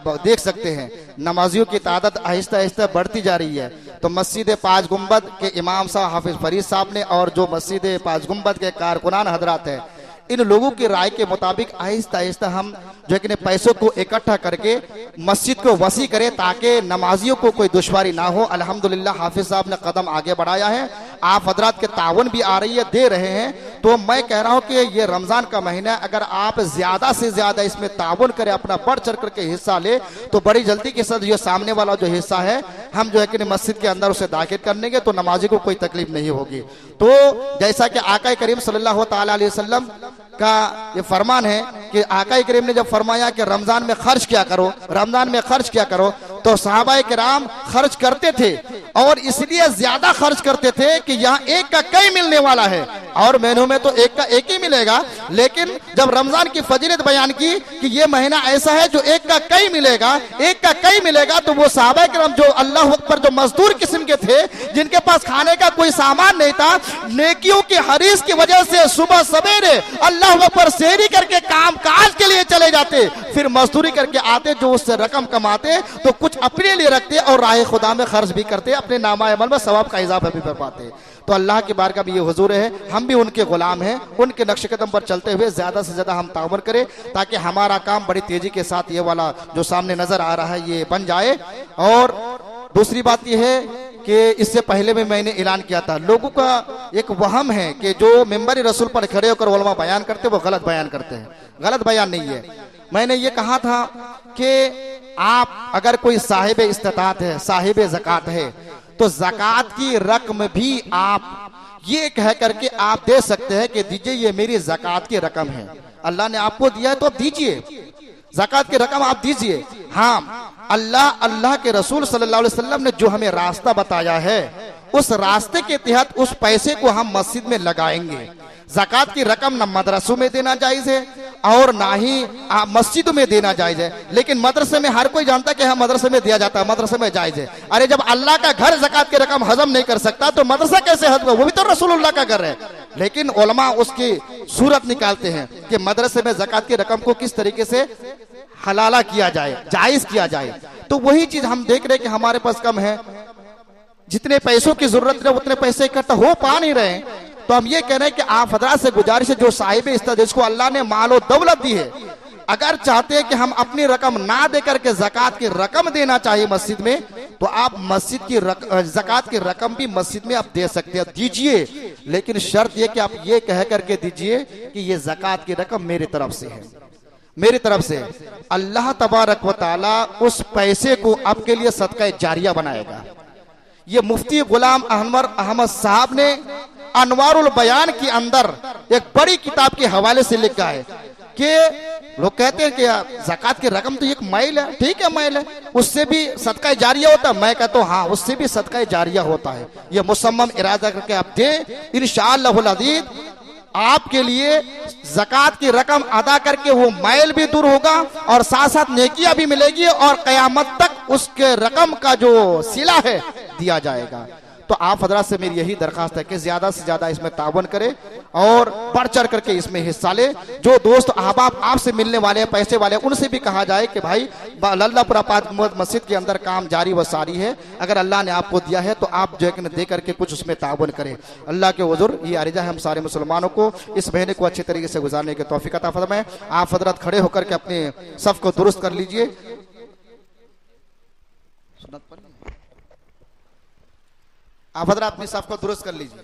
देख सकते हैं नमाजियों की तादाद आहिस्ता आहिस्ता बढ़ती जा रही है। तो मस्जिद पांच गुंबद के इमाम साहब हाफिज फरीद साहब ने और जो मस्जिद पांच गुंबद के कारकुनान हजरात हैं, इन लोगों की राय के मुताबिक आहिस्ता आहिस्ता हम जो है कि पैसों को इकट्ठा करके मस्जिद को वसी करें ताकि नमाजियों को कोई दुश्वारी ना हो। अल्हम्दुलिल्लाह हाफिज साहब ने कदम आगे बढ़ाया है, आप हजरात के तावन भी आ रही है, दे रहे हैं। तो मैं कह रहा हूं कि ये रमजान का महीना, अगर आप ज्यादा से ज्यादा इसमें तावन करें, अपना बढ़ चढ़ करके हिस्सा ले, तो बड़ी जल्दी के साथ ये सामने वाला जो हिस्सा है हम जो है कि मस्जिद के अंदर उसे दाखिल कर लेंगे, तो नमाजी को कोई तकलीफ नहीं होगी। तो जैसा कि आका करीम सल्लल्लाहु ताला अलैहि वसल्लम का ये फरमान है कि आका करीम ने जब फरमाया कि रमजान में खर्च किया करो, रमजान में खर्च किया करो, तो सहाबाए किराम खर्च करते थे और इसलिए ज्यादा खर्च करते थे कि यहाँ एक का कई मिलने वाला है और महीनों में तो एक का एक ही मिलेगा। लेकिन जब रमजान की फजीलत बयान की कि ये महीना ऐसा है जो एक का कई मिलेगा, एक का कई मिलेगा, तो वो सहाबाए किराम जो अल्लाह अकबर जो मजदूर किस्म के थे, जिनके पास खाने का कोई सामान नहीं था, नेकियों की हरीस की वजह से सुबह सवेरे अल्लाह अकबर सेहरी करके काम काज के लिए चले जाते, फिर मजदूरी करके आते, जो उससे रकम कमाते तो कुछ अपने लिए रखते और राह खुदा में खर्च भी करते, अपने नामा अमल में सवाब का इजाफा भी कर पाते। तो अल्लाह की बारगाह में ये हुजूर है, हम भी उनके गुलाम हैं, उनके नक्श कदम पर चलते हुए ज्यादा से ज्यादा हम ताउन करें ताकि हमारा काम बड़ी तेजी के साथ ये वाला जो सामने नजर आ रहा है ये बन जाए। और दूसरी बात यह है कि इससे पहले में मैंने ऐलान किया था, लोगों का एक वहम है कि जो मिंबर रसूल पर खड़े होकर उलमा बयान करते वो गलत बयान करते हैं। गलत बयान नहीं है। मैंने ये कहा था कि आप अगर कोई साहिब इस्तात है, साहिब ज़कात है, तो ज़कात की रकम भी आप ये कह करके आप दे सकते हैं कि दीजिए ये मेरी ज़कात की रकम है, अल्लाह ने आपको दिया है तो आप दीजिए, ज़कात की रकम आप दीजिए। हाँ, अल्लाह के रसूल सल्लल्लाहु अलैहि वसल्लम ने जो हमें रास्ता बताया है, उस रास्ते के तहत उस पैसे को हम मस्जिद में लगाएंगे। ज़कात की रकम न मदरसों में देना जायज है और ना ही मस्जिदों में देना जायज है। लेकिन मदरसे में हर कोई जानता है कि हाँ मदरसे में दिया जाता है, मदरसे में जायज है। अरे जब अल्लाह का घर ज़कात की रकम हजम नहीं कर सकता तो मदरसा कैसे हजम? वो भी तो रसूलुल्लाह का घर है। लेकिन उलमा उसकी सूरत निकालते हैं कि मदरसे में ज़कात की रकम को किस तरीके से हलाला किया जाए, जायज किया जाए। तो वही चीज हम देख रहे हैं कि हमारे पास कम है, जितने पैसों की जरूरत है उतने पैसे इकट्ठा हो पा नहीं रहे। तो हम ये कह रहे हैं कि आप हजरात से गुजारिश है, जो साहिब इस्तात जिसको अल्लाह ने मालो दौलत दी है, अगर चाहते हैं कि हम अपनी रकम ना दे करके ज़कात की रकम देना चाहिए मस्जिद में, तो आप मस्जिद की ज़कात की रकम भी मस्जिद में आप दे सकते हैं, दीजिए। लेकिन शर्त यह कि आप ये कह करके दीजिए कि ये ज़कात की रकम मेरी तरफ से है, मेरी तरफ से। अल्लाह तबारक व तआला उस पैसे को आपके लिए सदका जारिया बनाएगा। ये मुफ्ती गुलाम अहमद साहब ने अनवारुल बयान के अंदर एक बड़ी किताब के हवाले से लिखा है कि लोग कहते हैं कि ज़कात की रकम तो एक मैल है, ठीक है मैल है, उससे भी सदका जारिया होता है। मैं कहता हूँ हाँ, उससे भी सदका जारिया होता है। ये मुसम्मम इरादा करके आप दें, इंशाअल्लाहुल अज़ीज़ आपके लिए ज़कात की रकम अदा करके वो मैल भी दूर होगा और साथ साथ नेकियां भी मिलेगी और कयामत तक उसके रकम का जो सिला है दिया जाएगा। तो आप हजरात से मेरी यही दरखास्त है कि ज्यादा से ज्यादा इसमें तावन करें और बढ़ चढ़ करके इसमें हिस्सा ले। जो दोस्त अहबाब आपसे मिलने वाले हैं, पैसे वाले, उनसे भी कहा जाए कि भाई लल्लापुरा पाक मस्जिद के अंदर काम जारी व सारी है, अगर अल्लाह ने आपको दिया है तो आप जो है दे करके कुछ उसमें तावन करें। अल्लाह के हुजूर ये अर्जा है हम सारे मुसलमानों को इस महीने को अच्छे तरीके से गुजारने की तौफीक अता फरमाए। आप हजरत खड़े होकर के अपने सफ को दुरुस्त कर लीजिए। आप हजरत अपनी सफ को दुरुस्त कर लीजिए।